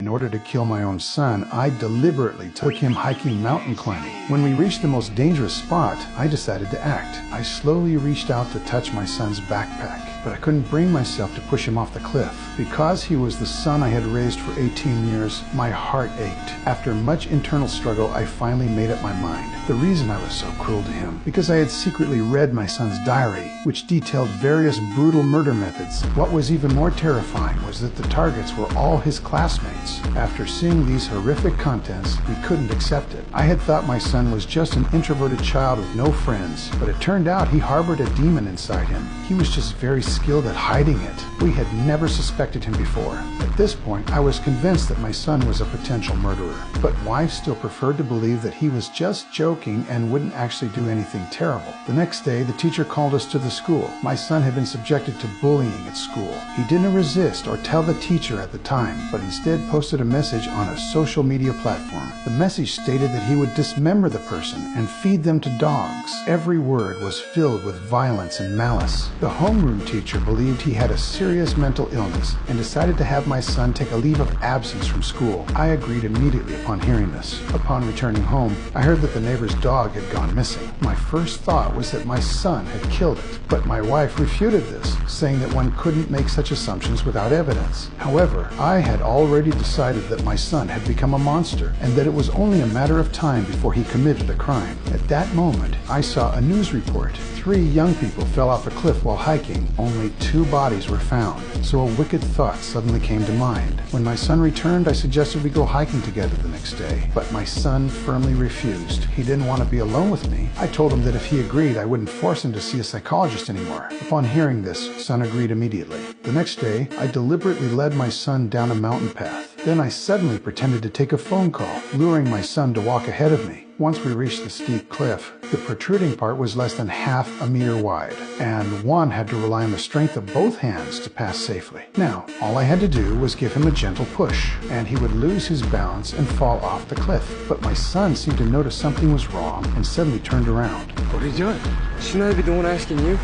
In order to kill my own son, I deliberately took him hiking mountain climbing. When we reached the most dangerous spot, I decided to act. I slowly reached out to touch my son's backpack, but I couldn't bring myself to push him off the cliff. Because he was the son I had raised for 18 years, my heart ached. After much internal struggle, I finally made up my mind. The reason I was so cruel to him, because I had secretly read my son's diary, which detailed various brutal murder methods. What was even more terrifying was that the targets were all his classmates. After seeing these horrific contents, we couldn't accept it. I had thought my son was just an introverted child with no friends, but it turned out he harbored a demon inside him. He was just very skilled at hiding it. We had never suspected him before. At this point, I was convinced that my son was a potential murderer, but wife still preferred to believe that he was just joking and wouldn't actually do anything terrible. The next day, the teacher called us to the school. My son had been subjected to bullying at school. He didn't resist or tell the teacher at the time, but instead posted a message on a social media platform. The message stated that he would dismember the person and feed them to dogs. Every word was filled with violence and malice. The homeroom teacher believed he had a serious mental illness and decided to have my son take a leave of absence from school. I agreed immediately upon hearing this. Upon returning home, I heard that the neighbor's dog had gone missing. My first thought was that my son had killed it, but my wife refuted this, saying that one couldn't make such assumptions without evidence. However, I had already decided that my son had become a monster and that it was only a matter of time before he committed a crime. At that moment, I saw a news report. 3 young people fell off a cliff while hiking. Only 2 bodies were found, so a wicked thought suddenly came to mind. When my son returned, I suggested we go hiking together the next day, but my son firmly refused. He didn't want to be alone with me. I told him that if he agreed, I wouldn't force him to see a psychologist anymore. Upon hearing this, son agreed immediately. The next day, I deliberately led my son down a mountain path. Then I suddenly pretended to take a phone call, luring my son to walk ahead of me. Once we reached the steep cliff, the protruding part was less than half a meter wide, and one had to rely on the strength of both hands to pass safely. Now, all I had to do was give him a gentle push, and he would lose his balance and fall off the cliff. But my son seemed to notice something was wrong and suddenly turned around. What are you doing? Shouldn't I be the one asking you?